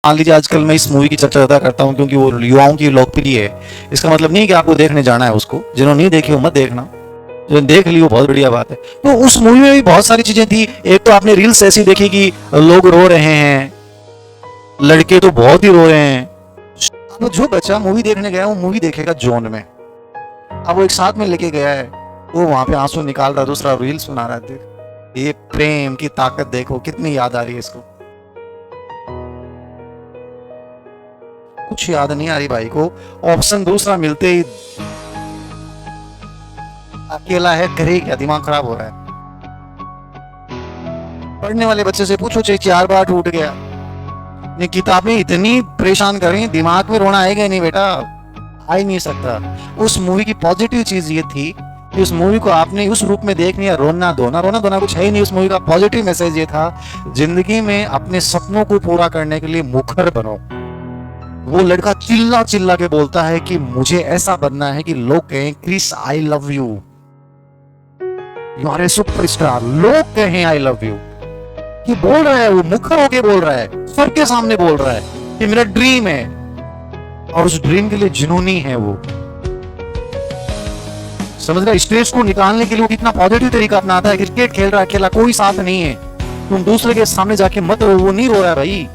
मान लीजिए आजकल मैं इस मूवी की चर्चा ज़्यादा करता हूँ क्योंकि वो युवाओं की लोकप्रिय है। इसका मतलब नहीं कि आपको देखने जाना है उसको, जिन्होंने नहीं देखी वो मत देखना, जो देख ली वो बहुत बढ़िया बात है। तो उस मूवी में भी बहुत सारी चीजें थी। एक तो आपने रील्स ऐसी देखी कि लोग रो रहे हैं, लड़के तो बहुत ही रो रहे हैं। अब जो बच्चा मूवी देखने गया वो मूवी देखेगा जोन में। अब वो एक साथ में लेके गया है, वो वहां पे आंसू निकाल रहा है, दूसरा रील्स सुना रहा है। देख ये प्रेम की ताकत देखो, कितनी याद आ रही है इसको। कुछ याद नहीं आ रही भाई को। ऑप्शन दूसरा मिलते ही अकेला है, करे क्या, दिमाग खराब हो रहा है। पढ़ने वाले बच्चे से पूछो, चाहे 4 बार टूट गया। ये किताबें इतनी परेशान कर रही हैं, दिमाग में रोना आएगा ही नहीं बेटा, आ ही नहीं सकता। उस मूवी की पॉजिटिव चीज ये थी कि उस मूवी को आपने उस रूप में देखनी है। रोना धोना कुछ है ही नहीं। उस मूवी का पॉजिटिव मैसेज ये था, जिंदगी में अपने सपनों को पूरा करने के लिए मुखर बनो। वो लड़का चिल्ला चिल्ला के बोलता है कि मुझे ऐसा बनना है कि लोग कहें Chris I love you, you are a superstar. लोग कहें आई लव यू। ये बोल रहा है, वो मुखर होके बोल रहा है, सबके सामने बोल रहा है कि मेरा ड्रीम है, और उस ड्रीम के लिए जुनूनी है वो। समझ रहा है? स्ट्रेस को निकालने के लिए वो कितना पॉजिटिव तरीका अपनाता है। क्रिकेट खेल रहा है अकेला, कोई साथ नहीं है, तुम दूसरे के सामने जाके मत रो। वो नहीं रो रहा है भाई,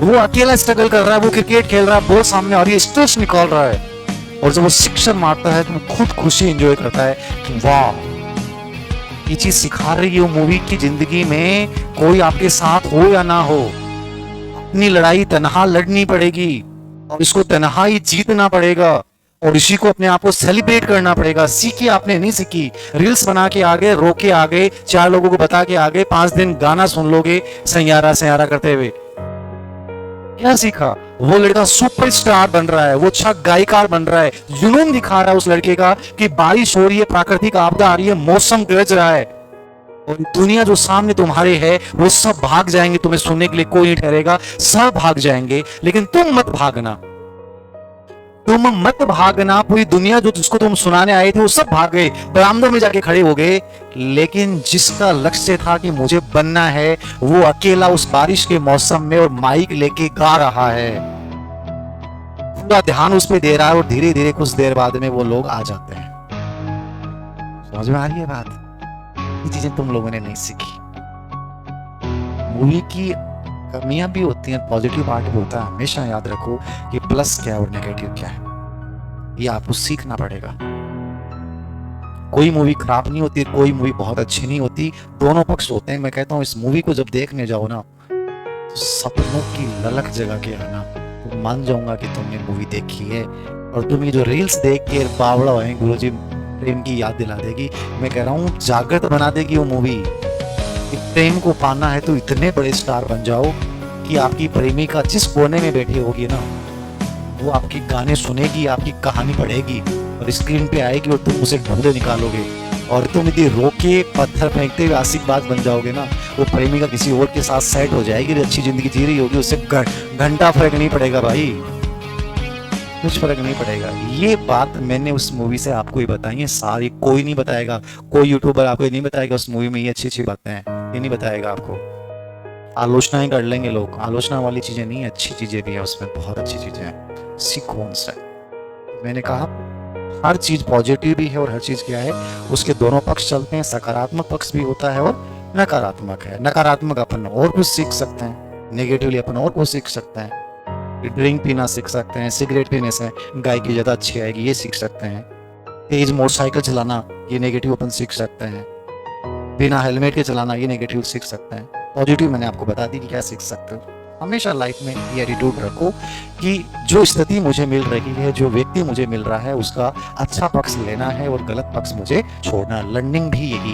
वो अकेला स्ट्रगल कर रहा है, वो क्रिकेट खेल रहा है, बॉल सामने और ये स्ट्रेस निकाल रहा है। और जब वो सिक्सर मारता है तो वो खुद खुशी एंजॉय करता है कि वाह, ये चीज सिखा रही है वो मूवी की जिंदगी में कोई आपके साथ हो या ना हो, अपनी लड़ाई तनहा लड़नी पड़ेगी और इसको तनहा ही जीतना पड़ेगा, और इसी को अपने आप को सेलिब्रेट करना पड़ेगा। सीखी आपने नहीं सीखी, रील्स बना के आगे, रो के आगे, 4 लोगों को बता के आगे, 5 दिन गाना सुन लोगे सैयारा सैयारा करते हुए, क्या सीखा? वो लड़का सुपरस्टार बन रहा है, वो अच्छा गायकार बन रहा है। जुनून दिखा रहा है उस लड़के का कि बारिश हो रही है, प्राकृतिक आपदा आ रही है, मौसम गरज रहा है, और दुनिया जो सामने तुम्हारे है वो सब भाग जाएंगे, तुम्हें सुनने के लिए कोई नहीं ठहरेगा, सब भाग जाएंगे, लेकिन तुम मत भागना, तुम मत भागना। पूरी दुनिया जो जिसको तुम सुनाने आए थे वो सब भाग गए, बरामदों में जाके खड़े हो गए, लेकिन जिसका लक्ष्य था कि मुझे बनना है, वो अकेला उस बारिश के मौसम में और माइक लेके गा रहा है, पूरा ध्यान उस पे दे रहा है, और धीरे धीरे कुछ देर बाद में वो लोग आ जाते हैं। समझ में आ रही है बात? ये चीजें तुम लोगों ने नहीं सीखी। मूवी की कमियां भी होती हैं, पॉजिटिव पार्ट भी होता है। हमेशा याद रखो कि प्लस क्या है और नेगेटिव क्या है, ये आपको सीखना पड़ेगा। कोई मूवी खराब नहीं होती, कोई मूवी बहुत अच्छी नहीं होती, दोनों पक्ष होते हैं। मैं कहता हूँ इस मूवी को जब देखने जाओ ना, तो सपनों की ललक जगा के आना, तो मान जाऊंगा कि तुमने मूवी देखी है। और तुम ये जो रील्स देख के बावड़ा है गुरुजी प्रेम की याद दिला देगी, मैं कह रहा हूँ जागृत बना देगी वो मूवी। प्रेम को पाना है तो इतने बड़े स्टार बन जाओ कि आपकी प्रेमिका जिस कोने में बैठी होगी ना, वो आपकी गाने सुनेगी, आपकी कहानी पढ़ेगी, और स्क्रीन पे आएगी, और तुम उसे ढूंढे निकालोगे, और तुम यदि रोके पत्थर फेंकते हुए आशिकबाज बन जाओगे ना, वो प्रेमिका किसी और के साथ सेट हो जाएगी, अच्छी जिंदगी जी रही होगी, उससे घंटा फर्क नहीं पड़ेगा भाई, कुछ फर्क नहीं पड़ेगा। ये बात मैंने उस मूवी से आपको ही बताई है सारी, कोई नहीं बताएगा, कोई यूट्यूबर आपको नहीं बताएगा उस मूवी में ये अच्छी अच्छी बातें हैं, ये नहीं बताएगा आपको। आलोचना ही कर लेंगे लोग, आलोचना वाली चीजें नहीं है, अच्छी चीजें भी है उसमें, बहुत अच्छी चीजें हैं, सीखो उनसे। मैंने कहा हर चीज पॉजिटिव भी है और हर चीज क्या है, उसके दोनों पक्ष चलते हैं। सकारात्मक पक्ष भी होता है और नकारात्मक है। नकारात्मक अपन और कुछ सीख सकते हैं, नेगेटिवली अपन और कुछ सीख सकते हैं। ड्रिंक पीना सीख सकते हैं, सिगरेट पीने से गाय की ज्यादा अच्छी आएगी, ये सीख सकते हैं। तेज मोटरसाइकिल चलाना, ये नेगेटिव अपन सीख सकते हैं। बिना हेलमेट के चलाना, ये नेगेटिव सीख सकते हैं। पॉजिटिव मैंने आपको बता दी कि क्या सीख सकते हो। हमेशा लाइफ में ये एटीट्यूड रखो कि जो स्थिति मुझे मिल रही है, जो व्यक्ति मुझे मिल रहा है, उसका अच्छा पक्ष लेना है और गलत पक्ष मुझे छोड़ना। लर्निंग भी यही